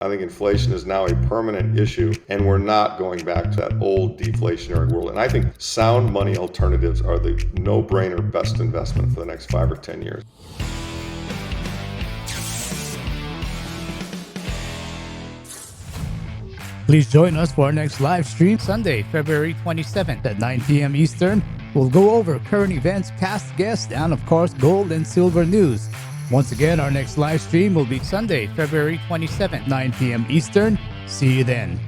I think inflation is now a permanent issue, and we're not going back to that old deflationary world. And I think sound money alternatives are the no-brainer best investment for the next 5 or 10 years. Please join us for our next live stream Sunday, February 27th at 9 p.m. Eastern. We'll go over current events, past guests, and of course, gold and silver news. Once again, our next live stream will be Sunday, February 27th, 9 p.m. Eastern. See you then.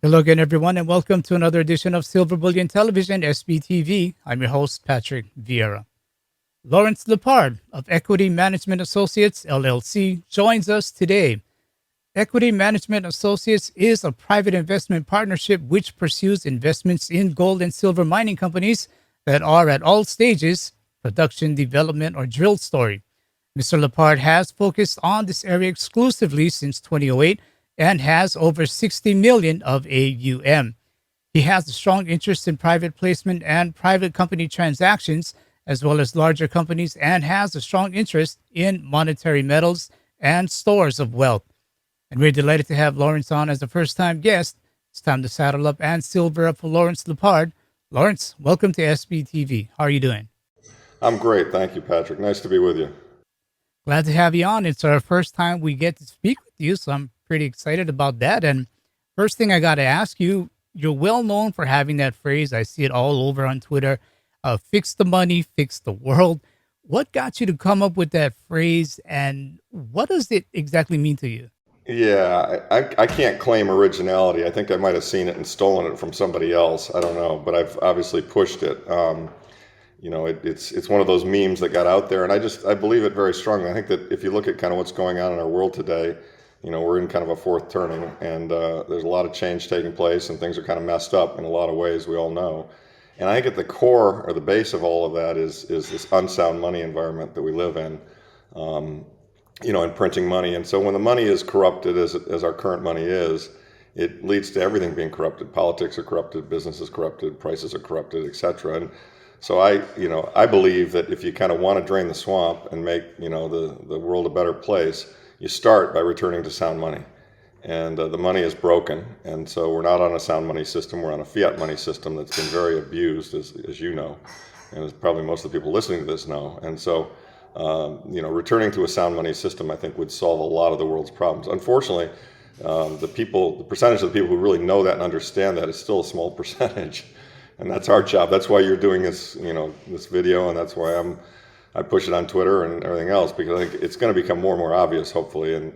Hello again, everyone, and welcome to another edition of Silver Bullion Television, SBTV. I'm your host, Patrick Vieira. Lawrence Lepard of Equity Management Associates, LLC, joins us today. Equity Management Associates is a private investment partnership which pursues investments in gold and silver mining companies that are at all stages, production, development, or drill story. Mr. Lepard has focused on this area exclusively since 2008 and has over 60 million of AUM. He has a strong interest in private placement and private company transactions, as well as larger companies, and has a strong interest in monetary metals and stores of wealth. And we're delighted to have Lawrence on as a first-time guest. It's time to saddle up and silver up for Lawrence Lepard. Lawrence, welcome to SBTV. How are you doing? I'm great. Thank you, Patrick. Nice to be with you. Glad to have you on. It's our first time we get to speak with you, so I'm pretty excited about that. And first thing I got to ask you, you're well known for having that phrase. I see it all over on Twitter, fix the money, fix the world. What got you to come up with that phrase, and what does it exactly mean to you? Yeah, I can't claim originality. I think I might have seen it and stolen it from somebody else. I don't know, but I've obviously pushed it. It's one of those memes that got out there, and I believe it very strongly. I think that if you look at kind of what's going on in our world today, we're in kind of a fourth turning, and there's a lot of change taking place, and things are kind of messed up in a lot of ways, we all know. And I think at the core or the base of all of that is this unsound money environment that we live in, and printing money. And so when the money is corrupted, as our current money is, it leads to everything being corrupted. Politics are corrupted, business is corrupted, prices are corrupted, etc. And so I believe that if you kind of want to drain the swamp and make, the world a better place, you start by returning to sound money. And the money is broken. And so we're not on a sound money system. We're on a fiat money system that's been very abused, as you know, and as probably most of the people listening to this know. And so, returning to a sound money system, I think, would solve a lot of the world's problems. Unfortunately, the percentage of the people who really know that and understand that is still a small percentage. And that's our job. That's why you're doing this, this video, and that's why I push it on Twitter and everything else, because I think it's going to become more and more obvious, hopefully, and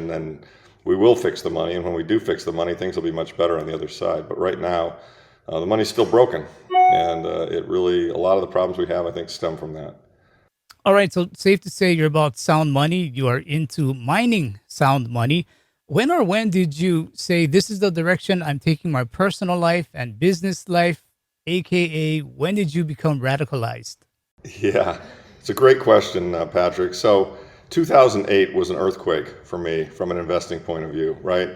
then we will fix the money. And when we do fix the money, things will be much better on the other side. But right now, the money's still broken, and a lot of the problems we have, I think, stem from that. All right, so safe to say you're about sound money. You are into mining sound money. When did you say this is the direction I'm taking my personal life and business life, aka when did you become radicalized? Yeah, it's a great question, Patrick. So 2008 was an earthquake for me from an investing point of view, right?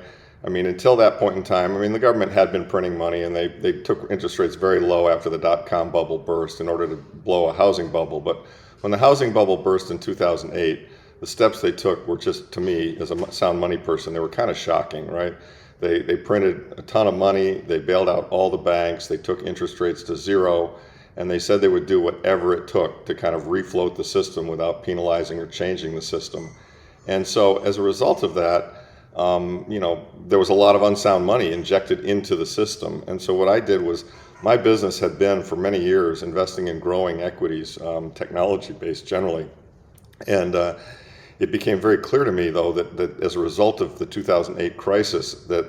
I mean, until that point in time, the government had been printing money, and they took interest rates very low after the dot-com bubble burst in order to blow a housing bubble. But when the housing bubble burst in 2008, the steps they took were just, to me, as a sound money person, they were kind of shocking, right? They printed a ton of money, they bailed out all the banks, they took interest rates to zero, and they said they would do whatever it took to kind of refloat the system without penalizing or changing the system. And so as a result of that, there was a lot of unsound money injected into the system. And so what I did was, my business had been for many years investing in growing equities, technology-based generally. And it became very clear to me, though, that as a result of the 2008 crisis, that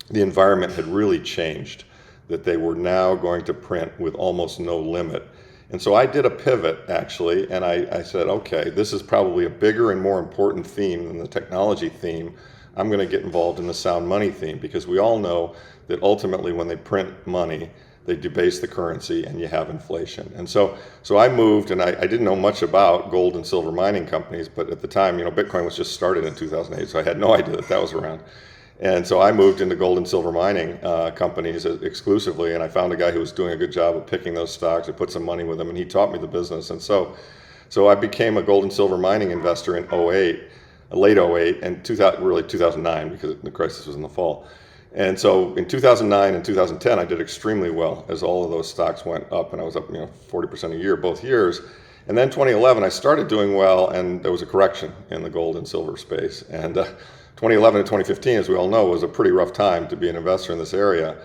the environment had really changed, that they were now going to print with almost no limit. And so I did a pivot, actually, and I said, okay, this is probably a bigger and more important theme than the technology theme. I'm going to get involved in the sound money theme, because we all know that ultimately when they print money, they debase the currency and you have inflation. And so I moved, and I didn't know much about gold and silver mining companies, but at the time, Bitcoin was just started in 2008, so I had no idea that was around. And so I moved into gold and silver mining companies exclusively, and I found a guy who was doing a good job of picking those stocks. I put some money with him, and he taught me the business. And so I became a gold and silver mining investor in '08. late '08 and 2000, really 2009 because the crisis was in the fall. And so in 2009 and 2010, I did extremely well as all of those stocks went up, and I was up 40% a year both years. And then 2011, I started doing well, and there was a correction in the gold and silver space. And 2011 and 2015, as we all know, was a pretty rough time to be an investor in this area.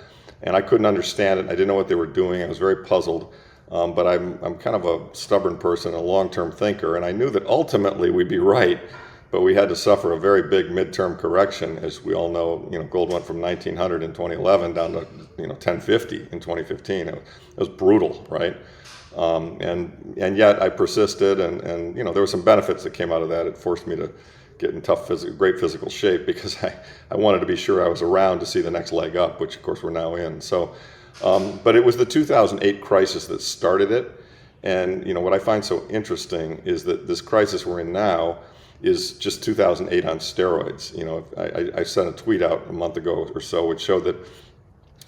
And I couldn't understand it. I didn't know what they were doing. I was very puzzled. But I'm kind of a stubborn person, a long-term thinker, and I knew that ultimately we'd be right. But we had to suffer a very big midterm correction, as we all know. Gold went from 1900 in 2011 down to 1050 in 2015. It was brutal, right? And yet I persisted, and there were some benefits that came out of that. It forced me to get in great physical shape because I wanted to be sure I was around to see the next leg up, which of course we're now in. So, but it was the 2008 crisis that started it. And what I find so interesting is that this crisis we're in now is just 2008 on steroids. I sent a tweet out a month ago or so, which showed that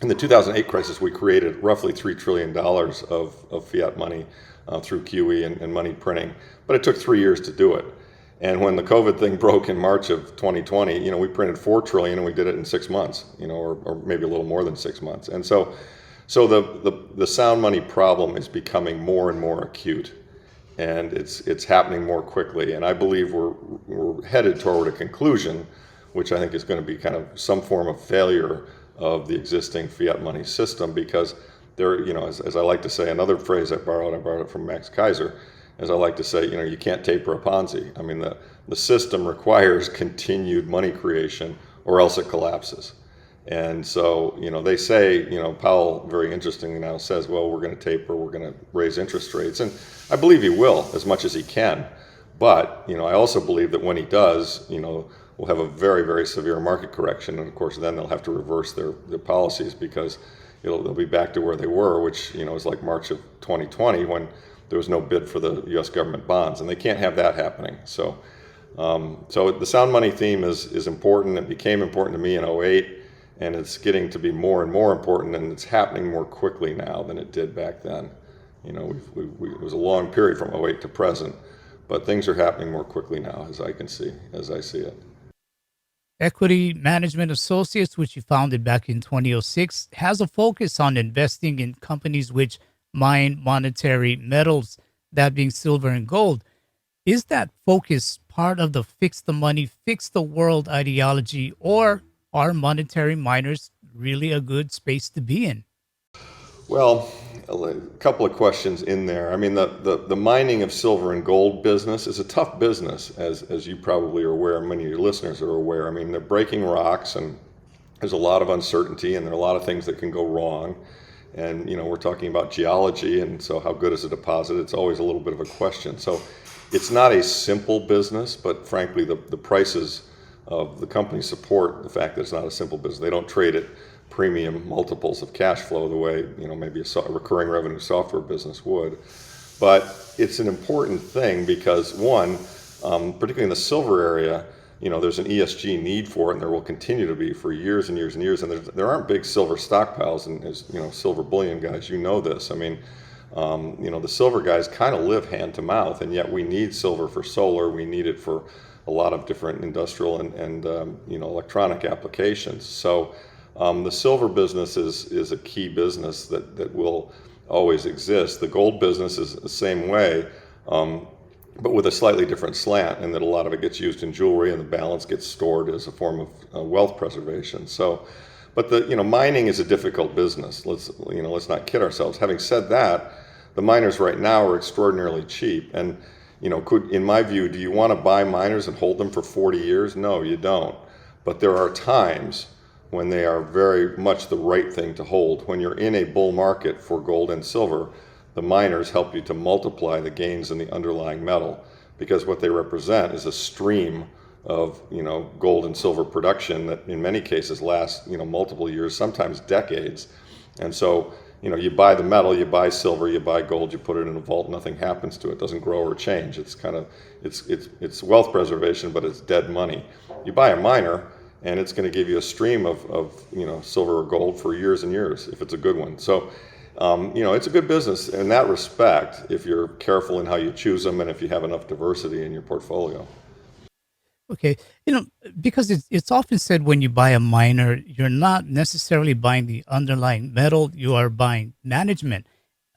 in the 2008 crisis, we created roughly $3 trillion of fiat money through QE and money printing, but it took 3 years to do it. And when the COVID thing broke in March of 2020, we printed $4 trillion and we did it in 6 months, or maybe a little more than 6 months. And so the sound money problem is becoming more and more acute, and it's happening more quickly. And I believe we're headed toward a conclusion, which I think is going to be kind of some form of failure of the existing fiat money system, because there, as I like to say, another phrase I borrowed it from Max Kaiser, as I like to say, you can't taper a Ponzi. I mean, the system requires continued money creation or else it collapses. And so, they say, Powell very interestingly now says, well, we're going to taper, we're going to raise interest rates. And I believe he will as much as he can. But, I also believe that when he does, we'll have a very, very severe market correction. And of course, then they'll have to reverse their policies, because they'll be back to where they were, which, is like March of 2020 when there was no bid for the U.S. government bonds. And they can't have that happening. So the sound money theme is important. It became important to me in '08. And it's getting to be more and more important, and it's happening more quickly now than it did back then. It was a long period from '08 to present, but things are happening more quickly now, as I see it. Equity Management Associates, which you founded back in 2006, has a focus on investing in companies which mine monetary metals, that being silver and gold. Is that focus part of the fix the money, fix the world ideology, or are monetary miners really a good space to be in? Well, a couple of questions in there. I mean, the mining of silver and gold business is a tough business, as you probably are aware, and many of your listeners are aware. I mean, they're breaking rocks, and there's a lot of uncertainty, and there are a lot of things that can go wrong. And, we're talking about geology, and so how good is a deposit? It's always a little bit of a question. So it's not a simple business, but frankly, the prices of the company support the fact that it's not a simple business. They don't trade at premium multiples of cash flow the way maybe a recurring revenue software business would. But it's an important thing because, one, particularly in the silver area, there's an ESG need for it, and there will continue to be for years and years and years. And there aren't big silver stockpiles, and as silver bullion guys, this. I mean, the silver guys kind of live hand to mouth, and yet we need silver for solar. We need it for a lot of different industrial and electronic applications. So the silver business is a key business that will always exist. The gold business is the same way, but with a slightly different slant, in that a lot of it gets used in jewelry, and the balance gets stored as a form of wealth preservation. So, but mining is a difficult business. Let's not kid ourselves. Having said that, the miners right now are extraordinarily cheap, and in my view, do you want to buy miners and hold them for 40 years? No, you don't. But there are times when they are very much the right thing to hold. When you're in a bull market for gold and silver, the miners help you to multiply the gains in the underlying metal, because what they represent is a stream of gold and silver production that in many cases lasts multiple years, sometimes decades. And so you buy the metal, you buy silver, you buy gold, you put it in a vault, nothing happens to it, doesn't grow or change. It's kind of, it's wealth preservation, but it's dead money. You buy a miner, and it's going to give you a stream of silver or gold for years and years, if it's a good one. So, it's a good business in that respect, if you're careful in how you choose them and if you have enough diversity in your portfolio. Okay, you know, because it's often said when you buy a miner, you're not necessarily buying the underlying metal, you are buying management.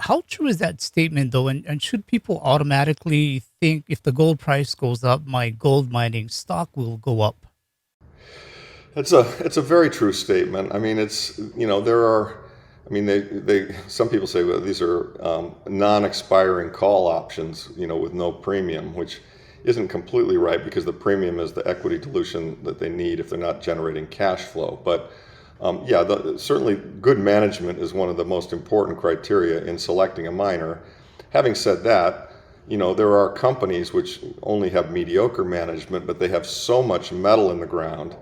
How true is that statement, though? And should people automatically think if the gold price goes up, my gold mining stock will go up? It's a very true statement. I mean, there are, I mean, they some people say, well, these are non-expiring call options, with no premium, which isn't completely right because the premium is the equity dilution that they need if they're not generating cash flow. But yeah, certainly good management is one of the most important criteria in selecting a miner. Having said that, there are companies which only have mediocre management, but they have so much metal in the ground,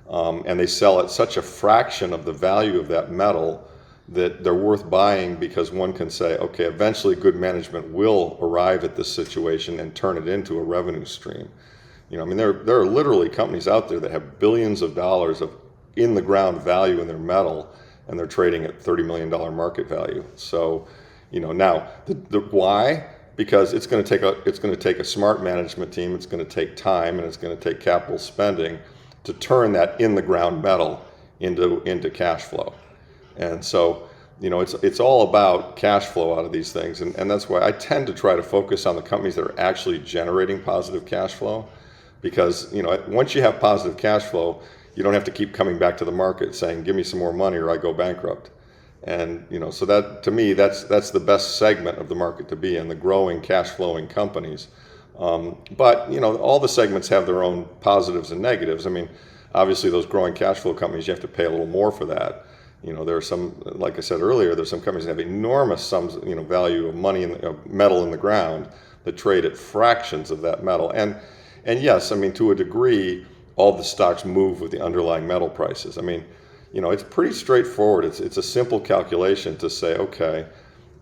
and they sell at such a fraction of the value of that metal that they're worth buying because one can say, okay, eventually good management will arrive at this situation and turn it into a revenue stream. I mean, there are literally companies out there that have billions of dollars of in the ground value in their metal, and they're trading at $30 million market value. So, now the why? Because it's going to take a smart management team. It's going to take time, and it's going to take capital spending to turn that in the ground metal into cash flow. And so, it's all about cash flow out of these things. And that's why I tend to try to focus on the companies that are actually generating positive cash flow. Because, once you have positive cash flow, you don't have to keep coming back to the market saying, give me some more money or I go bankrupt. And, so that to me, that's the best segment of the market to be in, the growing cash flowing companies. But, all the segments have their own positives and negatives. I mean, obviously those growing cash flow companies, you have to pay a little more for that. There are some, like I said earlier, there's some companies that have enormous sums, value of money of metal in the ground that trade at fractions of that metal. And yes, I mean, to a degree, all the stocks move with the underlying metal prices. I mean, it's pretty straightforward. It's a simple calculation to say, okay,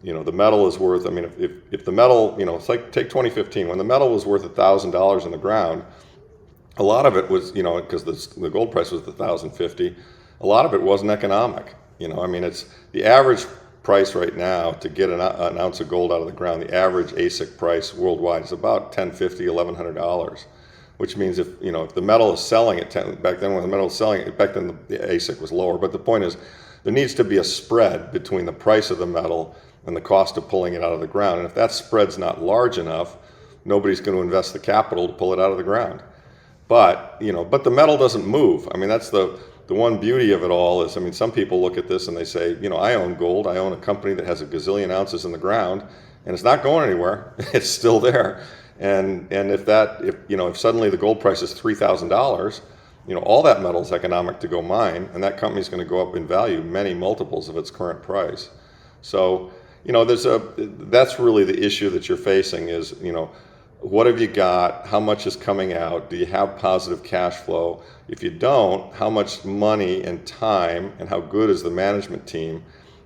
the metal is worth, I mean, if the metal, it's like take 2015, when the metal was worth $1,000 in the ground, a lot of it was, because the gold price was 1,050, a lot of it wasn't economic. I mean, it's the average price right now to get an ounce of gold out of the ground. The average ASIC price worldwide is about $1,050, $1,100, which means if the metal is selling at 10, back then when the metal was selling it, back then the ASIC was lower. But the point is, there needs to be a spread between the price of the metal and the cost of pulling it out of the ground. And if that spread's not large enough, nobody's going to invest the capital to pull it out of the ground. But but the metal doesn't move. I mean, that's the one beauty of it all is, I mean, some people look at this and they say, I own gold. I own a company that has a gazillion ounces in the ground, and it's not going anywhere. It's still there. And if suddenly the gold price is $3,000, all that metal is economic to go mine, and that company's going to go up in value many multiples of its current price. So, that's really the issue that you're facing is, what have you got? How much is coming out? Do you have positive cash flow? If you don't, how much money and time and how good is the management team?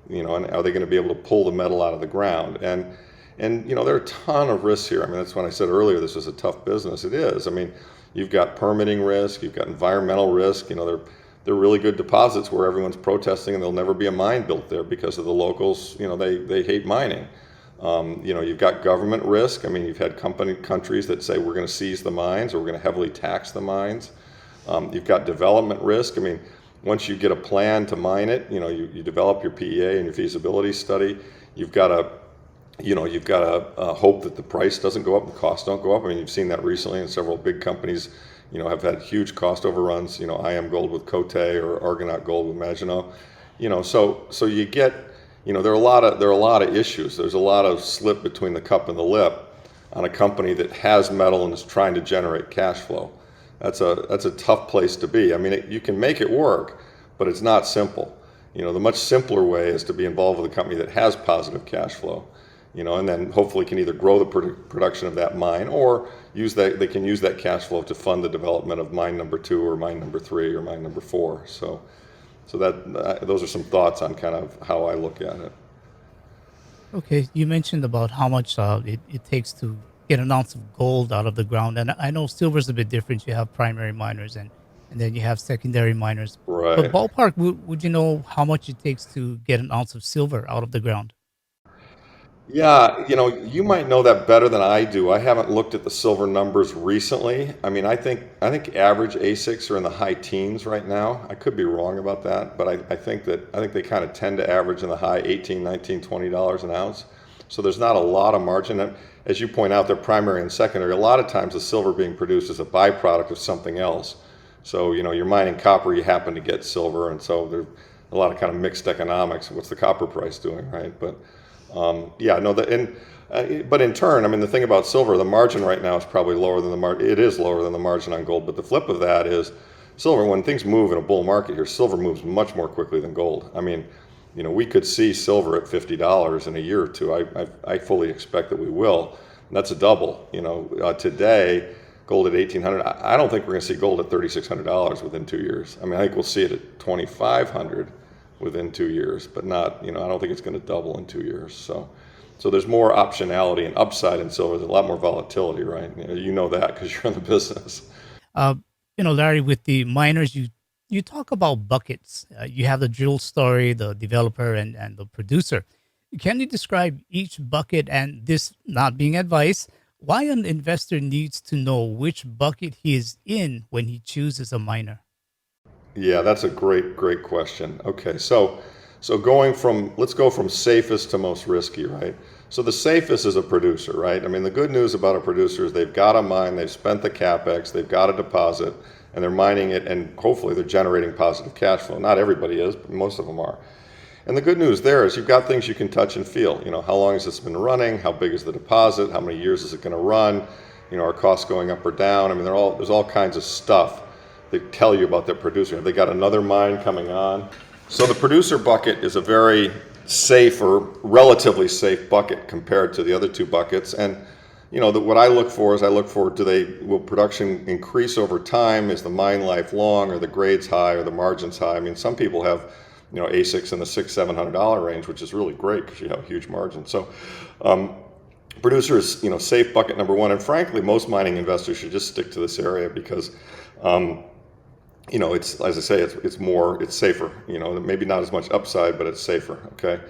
And are they going to be able to pull the metal out of the ground? And there are a ton of risks here. I mean, that's when I said earlier this is a tough business. It is. I mean, you've got permitting risk, you've got environmental risk. They're really good deposits where everyone's protesting and there'll never be a mine built there because of the locals. They hate mining. You've got government risk. I mean, you've had countries that say we're going to seize the mines or we're going to heavily tax the mines. You've got development risk. I mean, once you get a plan to mine it, you develop your PEA and your feasibility study. You've got to hope that the price doesn't go up, the costs don't go up. I mean, you've seen that recently, and several big companies, have had huge cost overruns. IM Gold with Cote or Argonaut Gold with Maginot. So you get. There are a lot of issues. There's a lot of slip between the cup and the lip on a company that has metal and is trying to generate cash flow. That's a tough place to be. I mean, you can make it work, but it's not simple. The much simpler way is to be involved with a company that has positive cash flow, and then hopefully can either grow the production of that mine or they can use that cash flow to fund the development of mine number 2 or mine number 3 or mine number 4. So those are some thoughts on kind of how I look at it. Okay, you mentioned about how much it takes to get an ounce of gold out of the ground, and I know silver's a bit different. You have primary miners, and then you have secondary miners. But Right. ballpark, would you know how much it takes to get an ounce of silver out of the ground? Yeah, you might know that better than I do. I haven't looked at the silver numbers recently. I mean, I think average ASICs are in the high teens right now. I could be wrong about that, but I think they kind of tend to average in the high 18, 19, $20 an ounce. So there's not a lot of margin. And as you point out, they're primary and secondary. A lot of times the silver being produced is a byproduct of something else. So, you're mining copper, you happen to get silver, and so there's a lot of kind of mixed economics. What's the copper price doing, right? But yeah, no, but in turn, I mean, the thing about silver, the margin right now is probably lower than the margin. It is lower than the margin on gold. But the flip of that is silver, when things move in a bull market here, silver moves much more quickly than gold. I mean, we could see silver at $50 in a year or two. I fully expect that we will. And that's a double. Today, gold at 1,800. I don't think we're going to see gold at $3,600 within 2 years. I mean, I think we'll see it at 2,500 within 2 years, but not, I don't think it's going to double in 2 years. So there's more optionality and upside in silver. There's a lot more volatility, right? You know that because you're in the business. Uh, Larry, with the miners, you talk about buckets. You have the drill story, the developer, and the producer. Can you describe each bucket, and this not being advice, why an investor needs to know which bucket he is in when he chooses a miner? Yeah, that's a great question. Okay, so let's go from safest to most risky, right? So the safest is a producer, right? I mean, the good news about a producer is they've got a mine, they've spent the capex, they've got a deposit, and they're mining it, and hopefully they're generating positive cash flow. Not everybody is, but most of them are. And the good news there is you've got things you can touch and feel. How long has this been running? How big is the deposit? How many years is it going to run? Are costs going up or down? I mean, there's all kinds of stuff that tell you about their producer. Have they got another mine coming on? So the producer bucket is a very safe or relatively safe bucket compared to the other two buckets. And what I look for is will production increase over time? Is the mine life long? Are the grades high? Are the margins high? I mean, some people have ASICs in the $600-700 range, which is really great because you have a huge margin. So producer is safe bucket number one. And frankly, most mining investors should just stick to this area because it's, as I say, it's safer. Maybe not as much upside, but it's safer. Okay.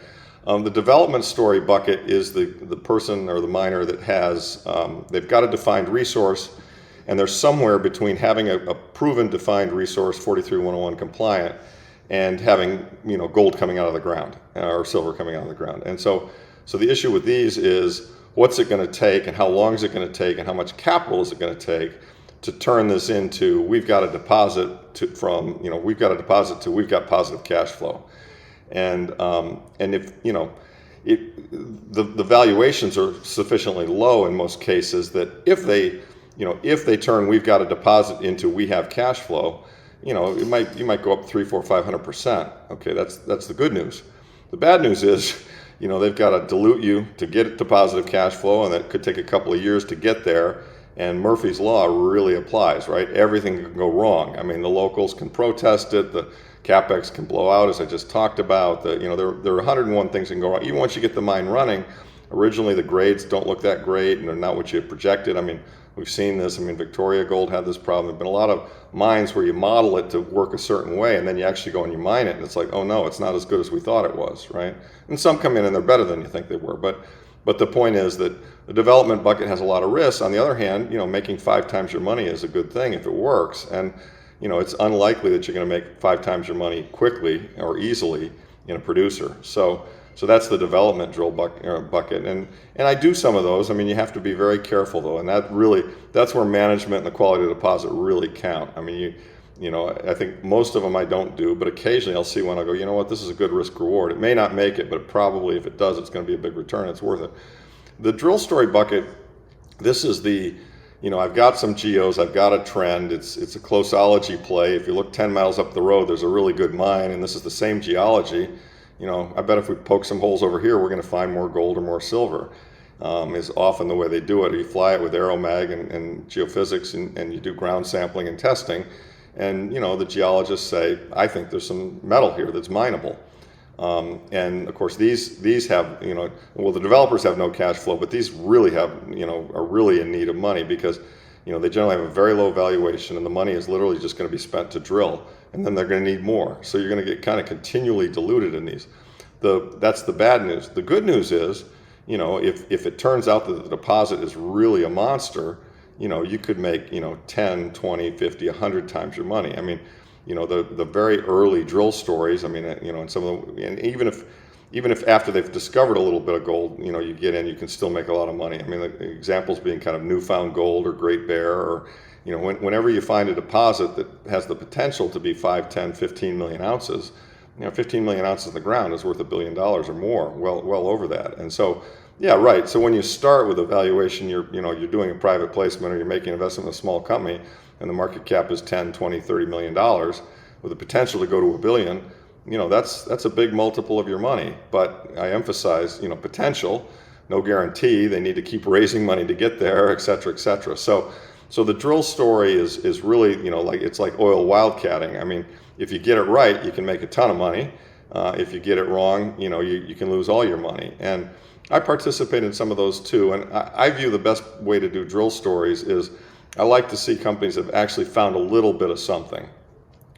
The development story bucket is the person or the miner that has they've got a defined resource, and they're somewhere between having a proven defined resource, 43101 compliant, and having gold coming out of the ground or silver coming out of the ground. And so the issue with these is what's it going to take, and how long is it going to take, and how much capital is it going to take to turn this into we've got a deposit to we've got positive cash flow. And if the valuations are sufficiently low in most cases that if they turn we've got a deposit into we have cash flow, you might go up 3, 4, 500%. Okay, that's the good news. The bad news is they've got to dilute you to get it to positive cash flow, and that could take a couple of years to get there. And Murphy's Law really applies, right? Everything can go wrong. I mean, the locals can protest it, the capex can blow out, as I just talked about. There are 101 things that can go wrong. Even once you get the mine running, originally the grades don't look that great, and they're not what you had projected. I mean, we've seen this. I mean, Victoria Gold had this problem. There have been a lot of mines where you model it to work a certain way, and then you actually go and you mine it, and it's like, oh no, it's not as good as we thought it was, right? And some come in and they're better than you think they were. But the point is that the development bucket has a lot of risks. On the other hand, making 5 times your money is a good thing if it works. And, it's unlikely that you're going to make 5 times your money quickly or easily in a producer. So that's the development drill bucket. And I do some of those. I mean, you have to be very careful though. And that's where management and the quality of deposit really count. I mean, I think most of them I don't do, but occasionally I'll see one. I'll go, you know what, this is a good risk reward. It may not make it, but probably if it does, it's going to be a big return. It's worth it. The drill story bucket, this is I've got some geos, I've got a trend. It's a closeology play. If you look 10 miles up the road, there's a really good mine, and this is the same geology. I bet if we poke some holes over here, we're going to find more gold or more silver. Is often the way they do it. You fly it with aeromag and geophysics, and you do ground sampling and testing. And the geologists say, I think there's some metal here that's mineable. And of course, these have the developers have no cash flow, but these really have are really in need of money because they generally have a very low valuation, and the money is literally just going to be spent to drill, and then they're going to need more. So you're going to get kind of continually diluted in these. That's the bad news. The good news is if it turns out that the deposit is really a monster, you could make, 10, 20, 50, 100 times your money. I mean, the very early drill stories, I mean, and some of them, and even if after they've discovered a little bit of gold, you get in, you can still make a lot of money. I mean, the examples being kind of newfound gold or Great Bear, or, whenever you find a deposit that has the potential to be 5, 10, 15 million ounces, 15 million ounces in the ground is worth $1 billion or more, well over that. And so, yeah, right. So when you start with a valuation, you're doing a private placement, or you're making an investment in a small company, and the market cap is 10, 20, 30 million dollars with the potential to go to $1 billion, that's a big multiple of your money. But I emphasize, potential, no guarantee. They need to keep raising money to get there, et cetera, et cetera. So the drill story is really, it's like oil wildcatting. I mean, if you get it right, you can make a ton of money. If you get it wrong, you can lose all your money. And I participate in some of those too. And I view the best way to do drill stories is I like to see companies that have actually found a little bit of something.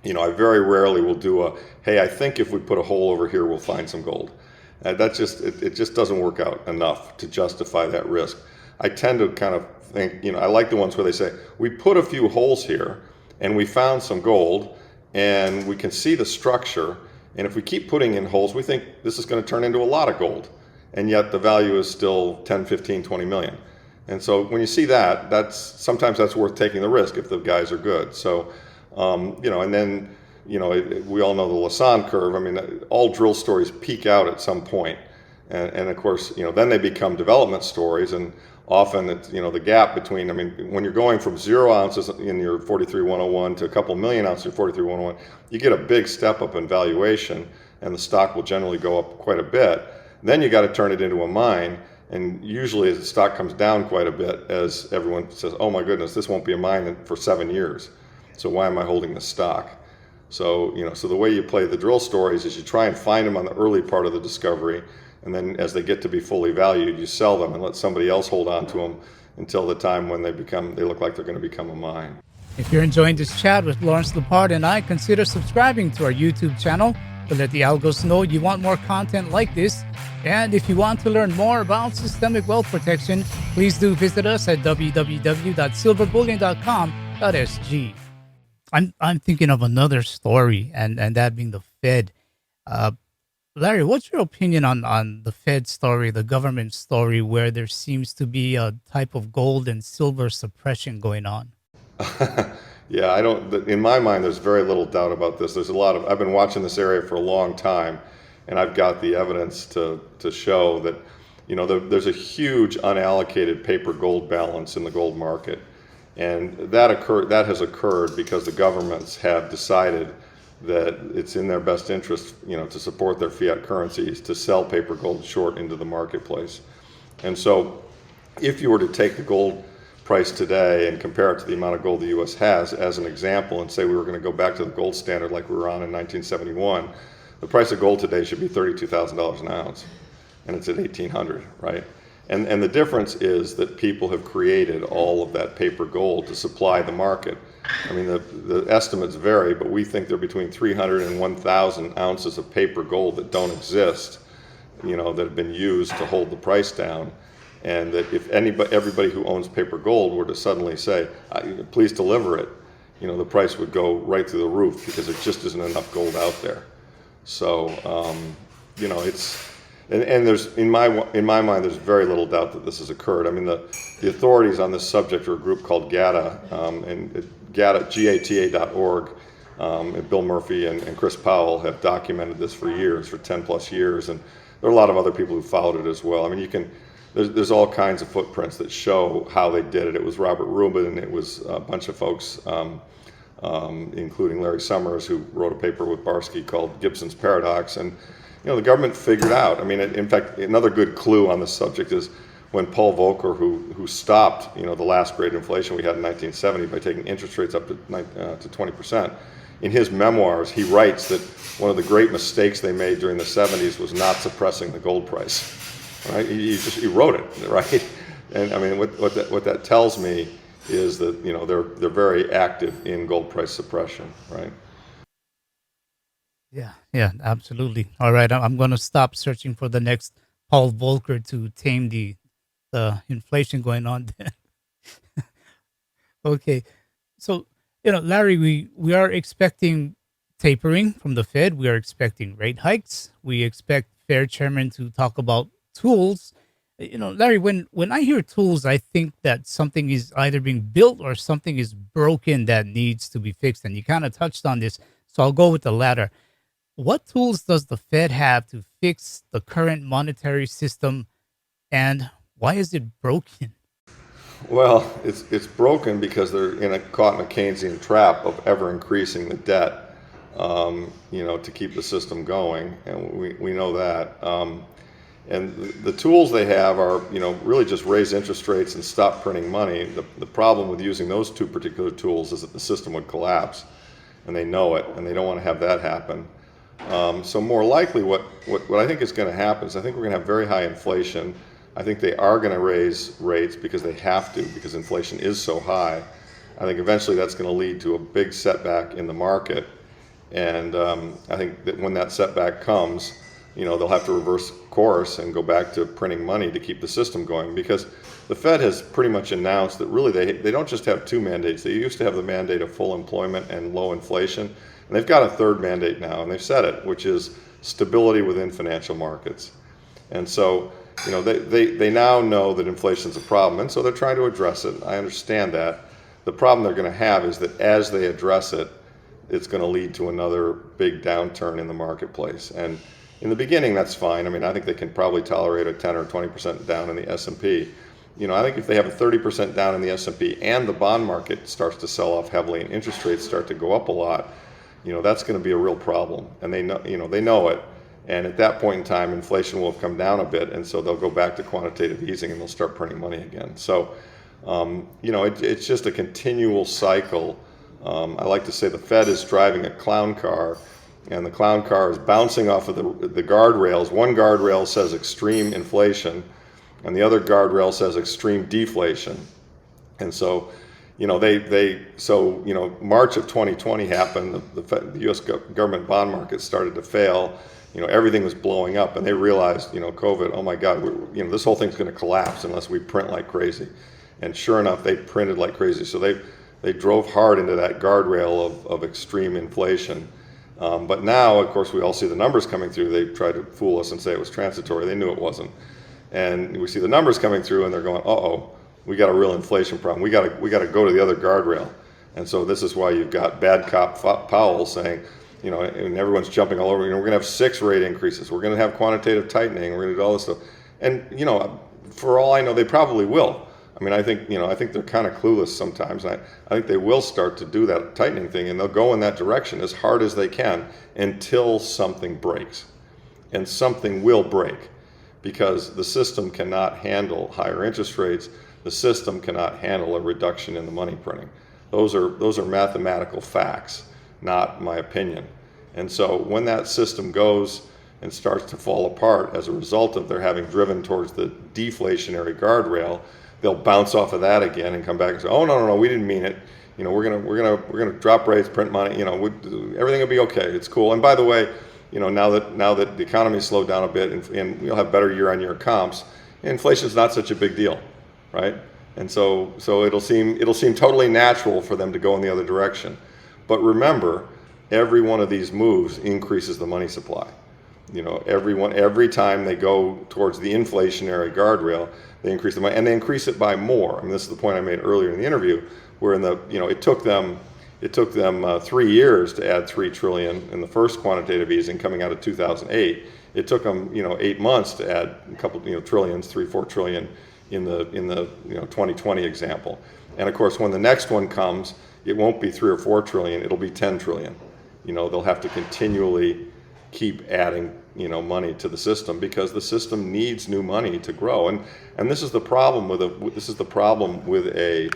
I very rarely will do hey, I think if we put a hole over here, we'll find some gold. It just doesn't work out enough to justify that risk. I tend to kind of think, I like the ones where they say, we put a few holes here and we found some gold and we can see the structure. And if we keep putting in holes, we think this is going to turn into a lot of gold. And yet the value is still 10, 15, 20 million. And so when you see that, sometimes that's worth taking the risk if the guys are good. So, and then, we all know the Lassonde curve. I mean, all drill stories peak out at some point. And of course, then they become development stories. And often it's, the gap between, I mean, when you're going from 0 ounces in your 43-101 to a couple million ounces in 43-101, you get a big step up in valuation, and the stock will generally go up quite a bit. Then you got to turn it into a mine. And usually the stock comes down quite a bit as everyone says, oh my goodness, this won't be a mine for 7 years. So why am I holding this stock? So, so the way you play the drill stories is you try and find them on the early part of the discovery. And then as they get to be fully valued, you sell them and let somebody else hold on to them until the time when they look like they're going to become a mine. If you're enjoying this chat with Lawrence Lepard and I, consider subscribing to our YouTube channel to let the algos know you want more content like this. And if you want to learn more about systemic wealth protection, please do visit us at www.silverbullion.com.sg. I'm thinking of another story, and that being the Fed. Larry, what's your opinion on the Fed story, the government story, where there seems to be a type of gold and silver suppression going on? Yeah, in my mind, there's very little doubt about this. I've been watching this area for a long time, and I've got the evidence to show that, there's a huge unallocated paper gold balance in the gold market. And that has occurred because the governments have decided that it's in their best interest, to support their fiat currencies, to sell paper gold short into the marketplace. And so if you were to take the gold price today and compare it to the amount of gold the U.S. has as an example, and say we were going to go back to the gold standard like we were on in 1971, the price of gold today should be $32,000 an ounce, and it's at $1,800, right? And the difference is that people have created all of that paper gold to supply the market. I mean, the estimates vary, but we think there are between 300 and 1,000 ounces of paper gold that don't exist, that have been used to hold the price down. And that if everybody who owns paper gold were to suddenly say, please deliver it, the price would go right through the roof because there just isn't enough gold out there. So, there's in my mind, there's very little doubt that this has occurred. I mean, the authorities on this subject are a group called GATA, and GATA.org. Bill Murphy and Chris Powell have documented this for years, for 10 plus years, and there are a lot of other people who followed it as well. I mean, there's all kinds of footprints that show how they did it. It was Robert Rubin, and it was a bunch of folks, including Larry Summers, who wrote a paper with Barsky called Gibson's Paradox. And the government figured out. I mean, in fact, another good clue on this subject is when Paul Volcker, who stopped the last great inflation we had in 1970 by taking interest rates up to 20%. In his memoirs, he writes that one of the great mistakes they made during the 70s was not suppressing the gold price. Right? He wrote it, right? And I mean, what that tells me is that they're very active in gold price suppression, right? Yeah, absolutely. All right, I'm going to stop searching for the next Paul Volcker to tame the inflation going on there. Okay. So, Larry, we are expecting tapering from the Fed. We are expecting rate hikes. We expect Fed chairman to talk about tools. Larry, when I hear tools, I think that something is either being built or something is broken that needs to be fixed. And you kind of touched on this. So I'll go with the latter. What tools does the Fed have to fix the current monetary system, and why is it broken? Well, it's broken because they're caught in a Keynesian trap of ever increasing the debt, to keep the system going, and we know that. And the tools they have are, really just raise interest rates and stop printing money. The problem with using those two particular tools is that the system would collapse, and they know it, and they don't want to have that happen. So more likely, what I think is going to happen is I think we're going to have very high inflation. I think they are going to raise rates because they have to, because inflation is so high. I think eventually that's going to lead to a big setback in the market. And I think that when that setback comes, they'll have to reverse course and go back to printing money to keep the system going, because the Fed has pretty much announced that really they don't just have two mandates. They used to have the mandate of full employment and low inflation, and they've got a third mandate now, and they've said it, which is stability within financial markets. And so, they now know that inflation is a problem, and so they're trying to address it. I understand that. The problem they're going to have is that as they address it, it's going to lead to another big downturn in the marketplace. And in the beginning, that's fine. I mean, I think they can probably tolerate a 10 or 20% down in the S&P. I think if they have a 30% down in the S&P and the bond market starts to sell off heavily and interest rates start to go up a lot, that's going to be a real problem. And they know it. And at that point in time, inflation will have come down a bit, and so they'll go back to quantitative easing and they'll start printing money again. So, it's just a continual cycle. I like to say the Fed is driving a clown car, and the clown car is bouncing off of the guardrails. One guardrail says extreme inflation, and the other guardrail says extreme deflation. And so, March of 2020 happened. The U.S. government bond market started to fail. Everything was blowing up, and they realized, COVID, oh my God, this whole thing's going to collapse unless we print like crazy. And sure enough, they printed like crazy. So they drove hard into that guardrail of extreme inflation. But now, of course, we all see the numbers coming through. They tried to fool us and say it was transitory. They knew it wasn't. And we see the numbers coming through, and they're going, uh-oh, we got a real inflation problem. We got to go to the other guardrail. And so this is why you've got bad cop Powell saying, and everyone's jumping all over. We're going to have 6 rate increases. We're going to have quantitative tightening. We're going to do all this stuff. And for all I know, they probably will. I mean, I think they're kind of clueless sometimes. And I think they will start to do that tightening thing, and they'll go in that direction as hard as they can until something breaks. And something will break, because the system cannot handle higher interest rates. The system cannot handle a reduction in the money printing. Those are mathematical facts, not my opinion. And so when that system goes and starts to fall apart as a result of their having driven towards the deflationary guardrail, they'll bounce off of that again and come back and say, "Oh no, we didn't mean it. We're gonna drop rates, print money. Everything will be okay. It's cool. And by the way, now that the economy slowed down a bit and we'll have better year-on-year comps, inflation's not such a big deal, right? And so it'll seem totally natural for them to go in the other direction. But remember, every one of these moves increases the money supply. Every time they go towards the inflationary guardrail, they increase the money, and they increase it by more. I mean, this is the point I made earlier in the interview, where it took them 3 years to add 3 trillion in the first quantitative easing coming out of 2008. It took them 8 months to add a couple trillions, 3-4 trillion in the 2020 example. And of course, when the next one comes, it won't be 3 or 4 trillion. It'll be 10 trillion. They'll have to continually keep adding money to the system, because the system needs new money to grow. And this is the problem with a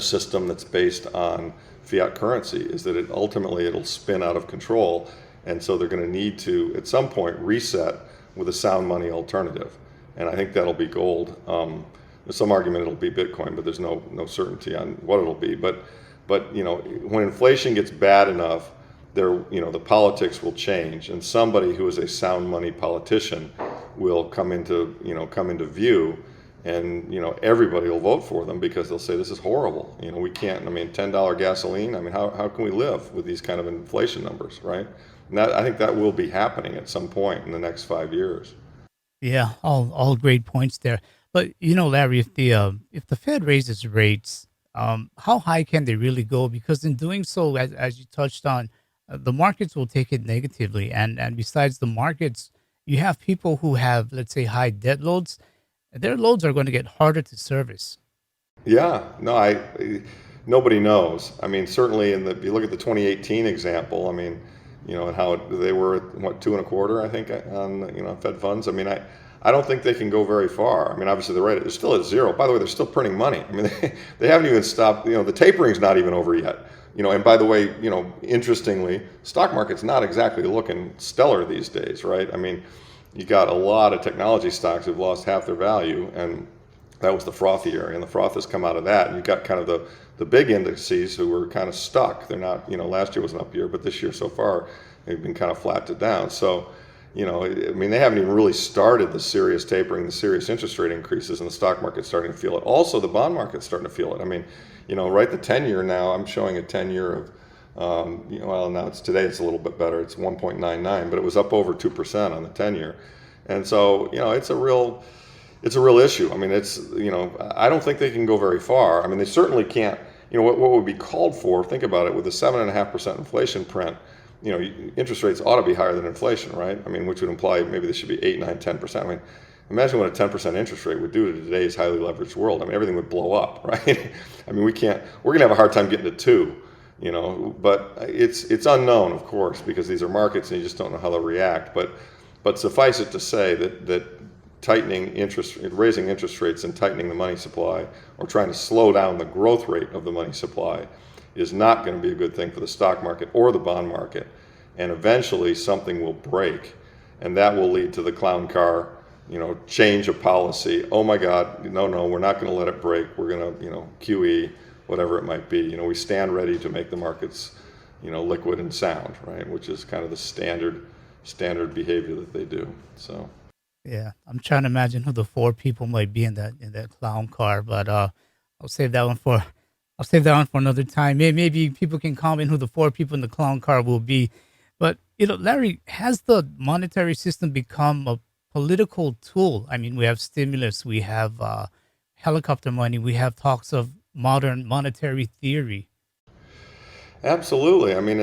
system that's based on fiat currency, is that it'll spin out of control. And so they're going to need to at some point reset with a sound money alternative. And I think that'll be gold. There's some argument it'll be Bitcoin, but there's no certainty on what it'll be. But when inflation gets bad enough, the politics will change, and somebody who is a sound money politician will come into view, and everybody will vote for them because they'll say this is horrible. We can't. I mean, $10 gasoline. I mean, how can we live with these kind of inflation numbers, right? And I think that will be happening at some point in the next 5 years. Yeah, all great points there. But Larry, if the Fed raises rates, how high can they really go? Because in doing so, as you touched on, the markets will take it negatively, and besides the markets, you have people who have, let's say, high debt loads. Their loads are going to get harder to service. Yeah, no, nobody knows. I mean, certainly if you look at the 2018 example, I mean, and how they were at what, 2.25, I think, on Fed funds. I mean, I don't think they can go very far. I mean, obviously they're still at zero. By the way, they're still printing money. I mean, they haven't even stopped. The tapering's not even over yet. And by the way, interestingly, stock market's not exactly looking stellar these days, right? I mean, you got a lot of technology stocks who've lost half their value, and that was the frothy area, and the froth has come out of that. And you've got kind of the big indices who were kind of stuck. They're not, last year was an up year, but this year so far, they've been kind of flattened down. So, I mean, they haven't even really started the serious tapering, the serious interest rate increases, and the stock market's starting to feel it. Also, the bond market's starting to feel it. I mean, right, the 10-year now, I'm showing a 10-year of, well, now today it's a little bit better. It's 1.99, but it was up over 2% on the 10-year. And so, it's a real issue. I mean, I don't think they can go very far. I mean, they certainly can't. What would be called for? Think about it. With a 7.5% inflation print, interest rates ought to be higher than inflation, right? I mean, which would imply maybe they should be 8, 9, 10%. I mean, imagine what a 10% interest rate would do to today's highly leveraged world. I mean, everything would blow up, right? I mean, we're going to have a hard time getting to 2. But it's unknown, of course, because these are markets and you just don't know how they'll react. But suffice it to say that raising interest rates and tightening the money supply, or trying to slow down the growth rate of the money supply, is not going to be a good thing for the stock market or the bond market. And eventually something will break, and that will lead to the clown car, change of policy. Oh my God, no, we're not going to let it break. We're going to, QE, whatever it might be. We stand ready to make the markets, liquid and sound, right? Which is kind of the standard behavior that they do. So. Yeah, I'm trying to imagine who the 4 people might be in that clown car, but I'll save that one for I'll save that one for another time. Maybe people can comment who the 4 people in the clown car will be. But Larry, has the monetary system become a political tool? I mean, we have stimulus, we have helicopter money, we have talks of modern monetary theory. Absolutely. I mean,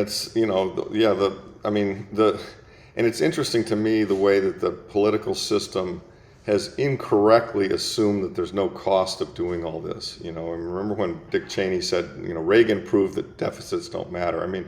and it's interesting to me the way that the political system has incorrectly assumed that there's no cost of doing all this. I remember when Dick Cheney said, Reagan proved that deficits don't matter. I mean,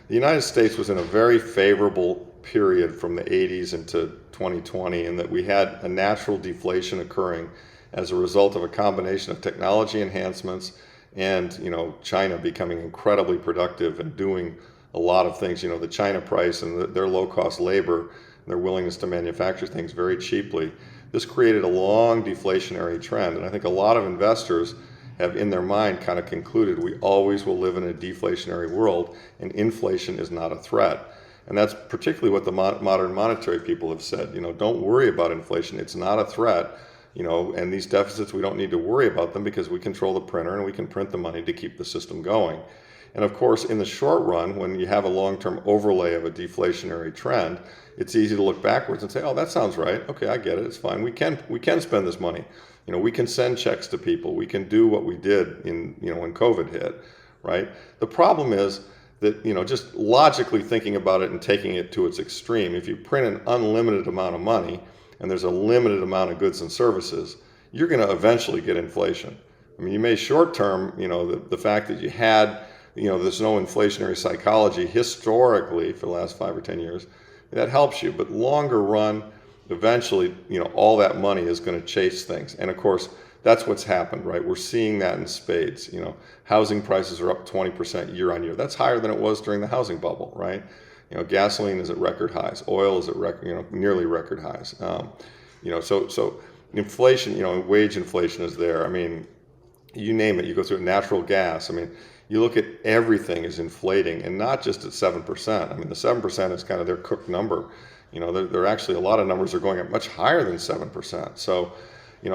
the United States was in a very favorable period from the 80s into 2020, in that we had a natural deflation occurring as a result of a combination of technology enhancements and, China becoming incredibly productive and doing a lot of things. The China price and their low-cost labor, their willingness to manufacture things very cheaply. This created a long deflationary trend, and I think a lot of investors have in their mind kind of concluded we always will live in a deflationary world, and inflation is not a threat. And that's particularly what the modern monetary people have said. Don't worry about inflation. It's not a threat. And these deficits, we don't need to worry about them because we control the printer and we can print the money to keep the system going. And of course, in the short run, when you have a long-term overlay of a deflationary trend, it's easy to look backwards and say, "Oh, that sounds right. Okay, I get it. It's fine. We can spend this money. We can send checks to people. We can do what we did when COVID hit, right?" The problem is that just logically thinking about it and taking it to its extreme, if you print an unlimited amount of money and there's a limited amount of goods and services, you're going to eventually get inflation. I mean, you may short term, the fact that you had there's no inflationary psychology historically for the last 5 or 10 years, that helps you. But longer run, eventually, all that money is going to chase things. And of course, that's what's happened, right? We're seeing that in spades. Housing prices are up 20% year on year. That's higher than it was during the housing bubble, right? Gasoline is at record highs. Oil is at nearly record highs. So inflation, wage inflation is there. I mean, you name it. You go through natural gas. I mean, you look at everything is inflating, and not just at 7%. I mean, the 7% is kind of their cooked number. There are actually a lot of numbers are going up much higher than 7%. So,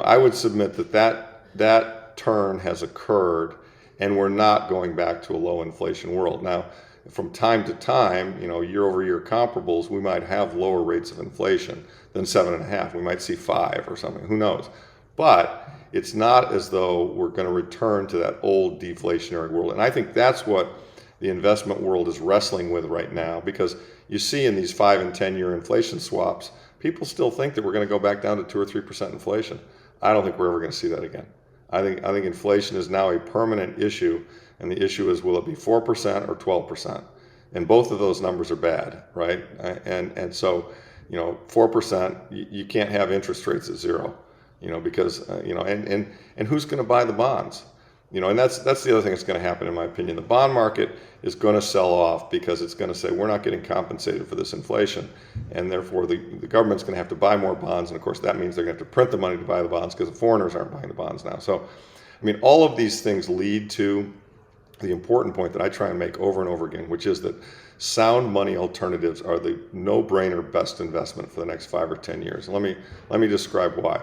I would submit that turn has occurred, and we're not going back to a low inflation world. Now, from time to time, year over year comparables, we might have lower rates of inflation than 7.5. We might see 5 or something. Who knows? But it's not as though we're going to return to that old deflationary world. And I think that's what the investment world is wrestling with right now, because you see in these 5 and 10-year inflation swaps, people still think that we're going to go back down to 2 or 3% inflation. I don't think we're ever going to see that again. I think inflation is now a permanent issue, and the issue is, will it be 4% or 12%? And both of those numbers are bad, right? And so, 4%, you can't have interest rates at 0, because and who's going to buy the bonds? And that's the other thing that's going to happen, in my opinion. The bond market is going to sell off because it's going to say we're not getting compensated for this inflation, and therefore the government's going to have to buy more bonds, and of course that means they're going to have to print the money to buy the bonds because the foreigners aren't buying the bonds now. So, all of these things lead to the important point that I try and make over and over again, which is that sound money alternatives are the no-brainer best investment for the next 5 or 10 years. And let me describe why.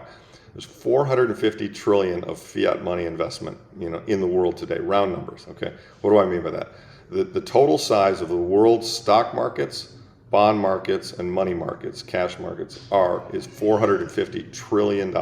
There's 450 trillion of fiat money investment, in the world today, round numbers. Okay, what do I mean by that? The total size of the world's stock markets, bond markets, and money markets, cash markets, is $450 trillion.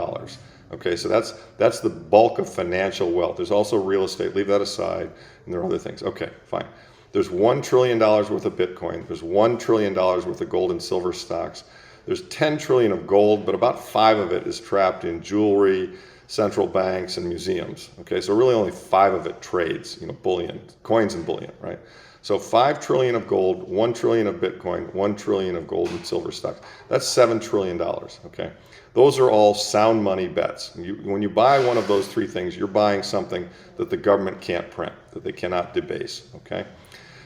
Okay, so that's the bulk of financial wealth. There's also real estate. Leave that aside, and there are other things. Okay, fine. There's $1 trillion worth of Bitcoin. There's $1 trillion worth of gold and silver stocks. There's 10 trillion of gold, but about 5 of it is trapped in jewelry, central banks, and museums. Okay, so really only 5 of it trades, bullion, coins and bullion, right? So 5 trillion of gold, 1 trillion of Bitcoin, 1 trillion of gold and silver stocks. That's $7 trillion, okay? Those are all sound money bets. When you buy one of those 3 things, you're buying something that the government can't print, that they cannot debase, okay?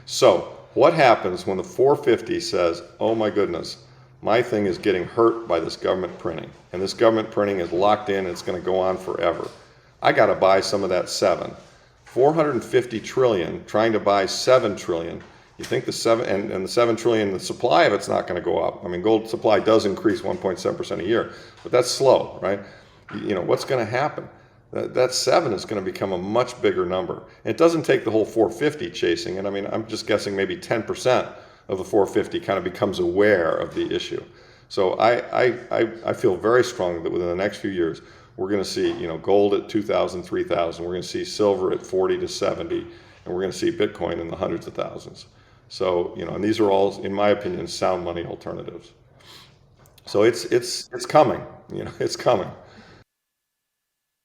So what happens when the 450 says, oh my goodness, my thing is getting hurt by this government printing, and this government printing is locked in and it's going to go on forever. I got to buy some of that 7. 450 trillion trying to buy 7 trillion. You think the 7 and the 7 trillion, the supply of it's not going to go up. Gold supply does increase 1.7% a year, but that's slow, right? What's going to happen? That 7 is going to become a much bigger number. And it doesn't take the whole 450 chasing it. I'm just guessing maybe 10% of the 450 kind of becomes aware of the issue. So I feel very strongly that within the next few years, we're going to see, gold at 2,000, 3,000. We're going to see silver at 40 to 70, and we're going to see Bitcoin in the hundreds of thousands. So, and these are all, in my opinion, sound money alternatives. So it's coming, it's coming.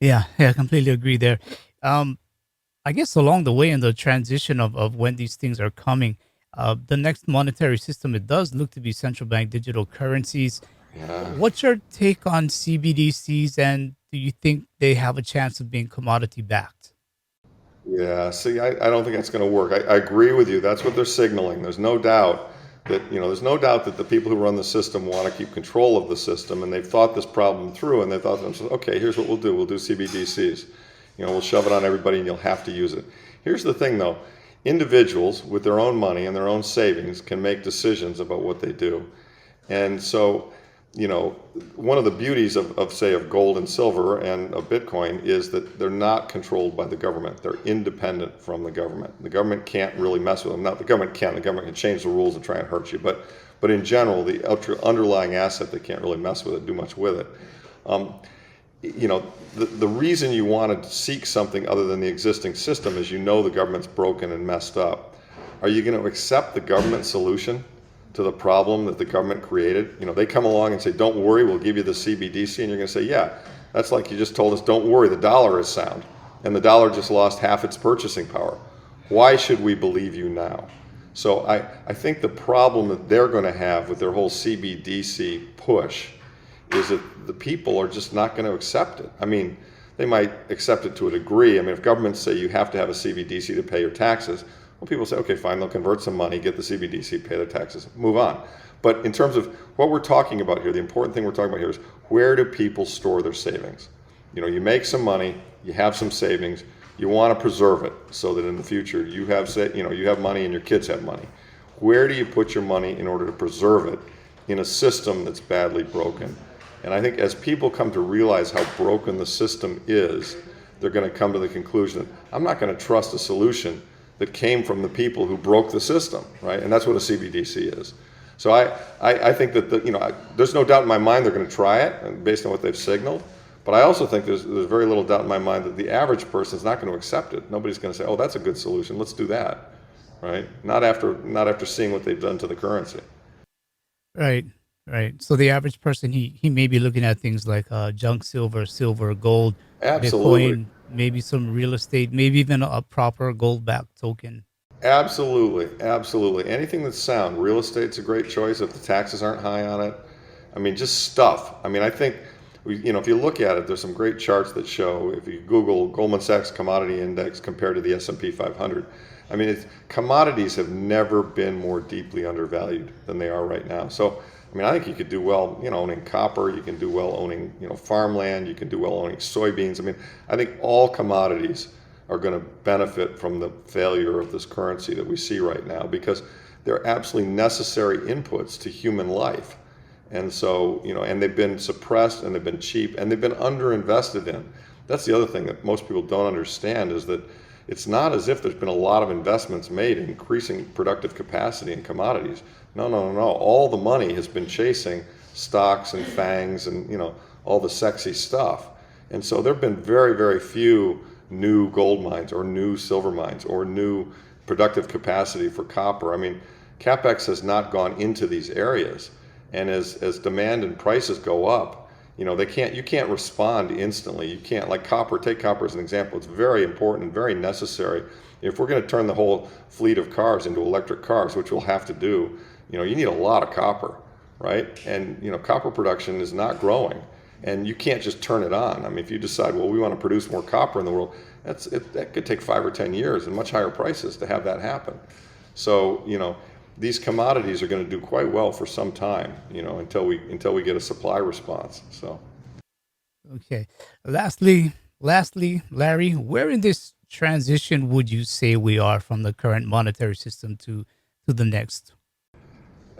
Yeah, I completely agree there. I guess along the way in the transition of when these things are coming, the next monetary system, it does look to be central bank digital currencies. Yeah. What's your take on CBDCs, and do you think they have a chance of being commodity backed? Yeah, see, I don't think that's going to work. I agree with you. That's what they're signaling. There's no doubt that the people who run the system want to keep control of the system, and they've thought this problem through, and they thought to themselves, okay, here's what we'll do. We'll do CBDCs. We'll shove it on everybody, and you'll have to use it. Here's the thing, though. Individuals with their own money and their own savings can make decisions about what they do. And so, one of the beauties of gold and silver and of Bitcoin is that they're not controlled by the government. They're independent from the government. The government can't really mess with them. Not the government can. The government can change the rules and try and hurt you. But in general, the underlying asset, they can't really mess with it, do much with it. The reason you want to seek something other than the existing system is the government's broken and messed up. Are you going to accept the government solution to the problem that the government created? They come along and say, don't worry, we'll give you the CBDC, and you're going to say, yeah, that's like you just told us, don't worry, the dollar is sound, and the dollar just lost half its purchasing power. Why should we believe you now? So I think the problem that they're going to have with their whole CBDC push is that the people are just not going to accept it. They might accept it to a degree. If governments say you have to have a CBDC to pay your taxes, well, people say, okay, fine, they'll convert some money, get the CBDC, pay their taxes, move on. But in terms of what we're talking about here, the important thing we're talking about here is, where do people store their savings? You make some money, you have some savings, you want to preserve it so that in the future you have money and your kids have money. Where do you put your money in order to preserve it in a system that's badly broken. And I think as people come to realize how broken the system is, they're going to come to the conclusion, I'm not going to trust a solution that came from the people who broke the system, right? And that's what a CBDC is. So I think that there's no doubt in my mind they're going to try it based on what they've signaled. But I also think there's very little doubt in my mind that the average person is not going to accept it. Nobody's going to say, oh, that's a good solution, let's do that, right? Not after seeing what they've done to the currency. Right, right. So the average person, he may be looking at things like junk silver, silver, gold, Absolutely. Bitcoin, maybe some real estate, maybe even a proper gold-backed token. Absolutely, absolutely. Anything that's sound. Real estate's a great choice if the taxes aren't high on it. I mean, just stuff. I mean, I think, if you look at it, there's some great charts that show, if you Google Goldman Sachs Commodity Index compared to the S&P 500, I mean, commodities have never been more deeply undervalued than they are right now. So, I mean, I think you could do well, owning copper. You can do well owning, farmland. You can do well owning soybeans. I mean, I think all commodities are going to benefit from the failure of this currency that we see right now, because they're absolutely necessary inputs to human life. And so, and they've been suppressed, and they've been cheap, and they've been underinvested in. That's the other thing that most people don't understand, is that it's not as if there's been a lot of investments made in increasing productive capacity in commodities. No. All the money has been chasing stocks and FANGs and, all the sexy stuff. And so there have been very, very few new gold mines or new silver mines or new productive capacity for copper. I mean, CapEx has not gone into these areas. And as demand and prices go up, you can't respond instantly. You can't, like copper, take copper as an example. It's very important and very necessary. If we're going to turn the whole fleet of cars into electric cars, which we'll have to do, you need a lot of copper, right? And, copper production is not growing. And you can't just turn it on. I mean, if you decide, well, we want to produce more copper in the world, that could take 5 or 10 years and much higher prices to have that happen. So, these commodities are going to do quite well for some time, until we get a supply response. So, Okay. Lastly, Larry, where in this transition would you say we are from the current monetary system to the next?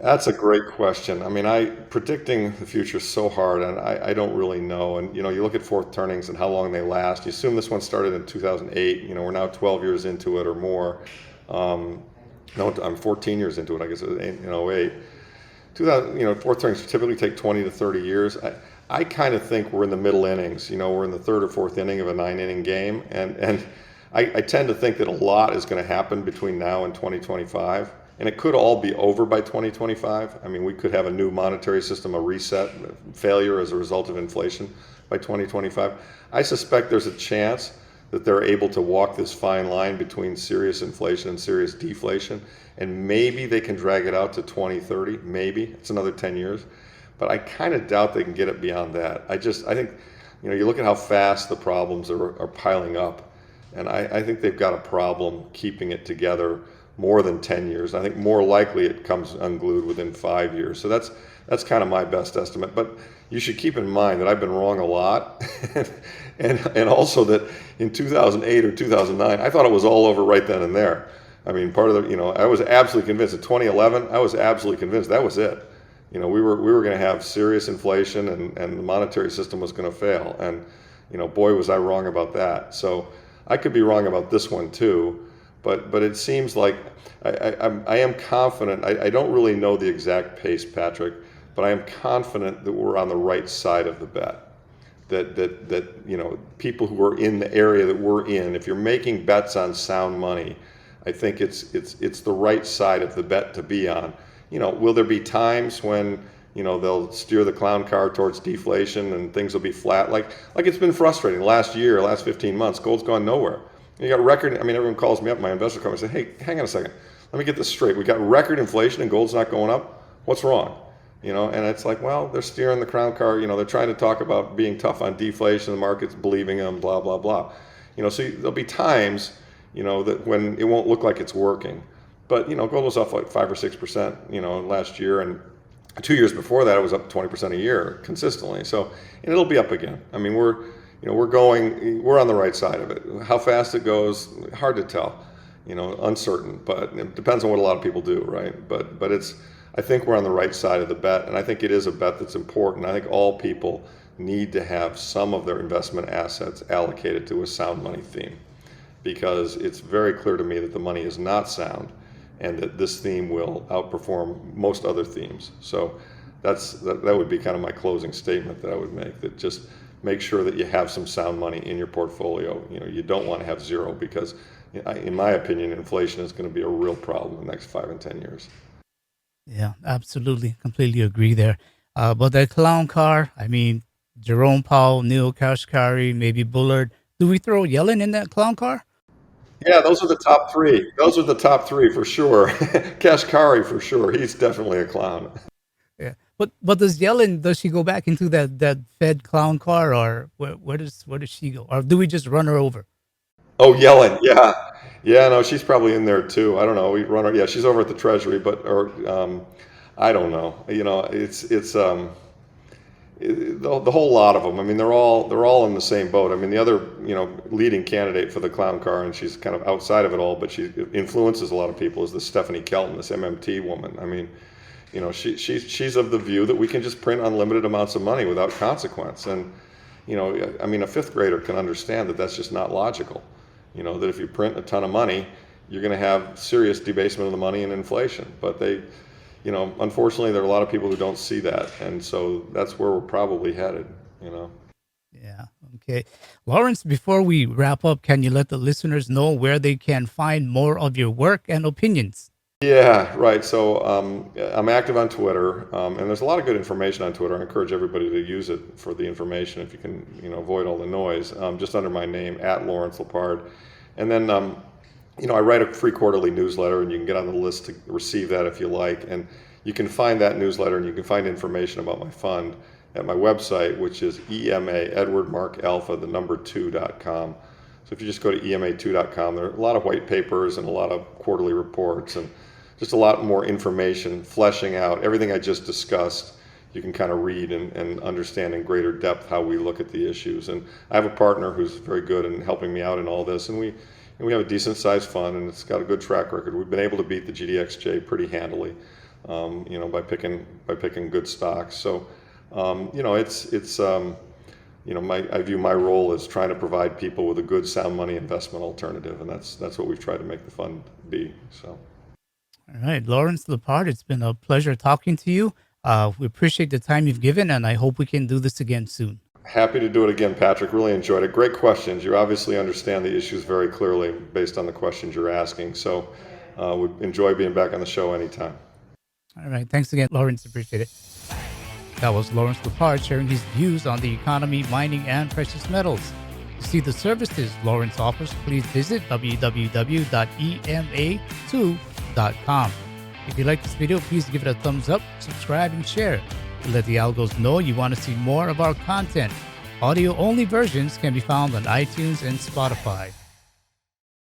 that's a great question. I mean, predicting the future is so hard, and I don't really know. And you look at fourth turnings and how long they last. You assume this one started in 2008. We're now 12 years into it or more. No, I'm 14 years into it. I guess it was in 08. 2000, fourth turnings typically take 20 to 30 years. I kind of think we're in the middle innings. We're in the third or fourth inning of a 9-inning game, and I tend to think that a lot is going to happen between now and 2025, and it could all be over by 2025. I mean, we could have a new monetary system, a reset, failure as a result of inflation by 2025. I suspect there's a chance that they're able to walk this fine line between serious inflation and serious deflation, and maybe they can drag it out to 2030. Maybe it's another 10 years, but I kind of doubt they can get it beyond that. I think, you look at how fast the problems are piling up, and I think they've got a problem keeping it together more than 10 years. I think more likely it comes unglued within 5 years. So that's kind of my best estimate. But you should keep in mind that I've been wrong a lot, and also that in 2008 or 2009, I thought it was all over right then and there. I mean, part of the, I was absolutely convinced. In 2011, I was absolutely convinced that was it. We were going to have serious inflation, and the monetary system was going to fail. And, boy, was I wrong about that. So I could be wrong about this one too. But it seems like I am confident. I don't really know the exact pace, Patrick, but I am confident that we're on the right side of the bet. That people who are in the area that we're in, if you're making bets on sound money, I think it's the right side of the bet to be on. Will there be times when they'll steer the clown car towards deflation and things will be flat? Like it's been frustrating. Last 15 months, gold's gone nowhere. You got record. I mean, everyone calls me up, my investor comes and say, "Hey, hang on a second. Let me get this straight. We got record inflation and gold's not going up. What's wrong?" And it's like, well, they're steering the crown car. They're trying to talk about being tough on deflation. The market's believing them. Blah blah blah. So there'll be times, that when it won't look like it's working. But gold was up like 5 or 6%, last year, and 2 years before that it was up 20% a year consistently. So, and it'll be up again. I mean, we're on the right side of it. How fast it goes, hard to tell, uncertain, but it depends on what a lot of people do, right? But I think we're on the right side of the bet, and I think it is a bet that's important. I think all people need to have some of their investment assets allocated to a sound money theme, because it's very clear to me that the money is not sound and that this theme will outperform most other themes. So that would be kind of my closing statement that I would make, that just make sure that you have some sound money in your portfolio. You don't want to have zero, because in my opinion, inflation is going to be a real problem in the next 5 and 10 years. Yeah, absolutely. Completely agree there. But that clown car, I mean, Jerome Powell, Neil Kashkari, maybe Bullard. Do we throw Yellen in that clown car? Yeah, those are the top three. Those are the top three for sure. Kashkari for sure. He's definitely a clown. Yeah. But does she go back into that Fed clown car, or where does she go? Or do we just run her over? Oh, Yellen. Yeah. Yeah, no, she's probably in there too. I don't know. We run her. Yeah, she's over at the Treasury, I don't know. The whole lot of them. I mean, they're all in the same boat. I mean, the other, leading candidate for the clown car, and she's kind of outside of it all, but she influences a lot of people, is this Stephanie Kelton, this MMT woman. I mean, she's of the view that we can just print unlimited amounts of money without consequence. And, I mean, a fifth grader can understand that that's just not logical. That if you print a ton of money, you're going to have serious debasement of the money and inflation. But unfortunately, there are a lot of people who don't see that. And so that's where we're probably headed. Yeah. Okay. Lawrence, before we wrap up, can you let the listeners know where they can find more of your work and opinions? Yeah, right. So I'm active on Twitter, and there's a lot of good information on Twitter. I encourage everybody to use it for the information if you can, avoid all the noise. Just under my name, @Lawrence Lepard. And then, I write a free quarterly newsletter, and you can get on the list to receive that if you like. And you can find that newsletter, and you can find information about my fund at my website, which is EMA2.com. So if you just go to EMA2.com, there are a lot of white papers and a lot of quarterly reports and just a lot more information fleshing out everything I just discussed. You can kind of read and understand in greater depth how we look at the issues. And I have a partner who's very good in helping me out in all this. And we have a decent sized fund, and it's got a good track record. We've been able to beat the GDXJ pretty handily, by picking good stocks. So, I view my role as trying to provide people with a good sound money investment alternative, and that's what we've tried to make the fund be. So, All right, Lawrence Lepard, it's been a pleasure talking to you. We appreciate the time you've given, and I hope we can do this again soon. happy to do it again, Patrick. Really enjoyed it. Great questions. You obviously understand the issues very clearly based on the questions you're asking. So, we enjoy being back on the show anytime. All right, thanks again, Lawrence. Appreciate it. That was Lawrence Lepard sharing his views on the economy, mining, and precious metals. To see the services Lawrence offers, please visit www.ema2.com. If you like this video, please give it a thumbs up, subscribe, and share to let the algos know you want to see more of our content. Audio-only versions can be found on iTunes and Spotify.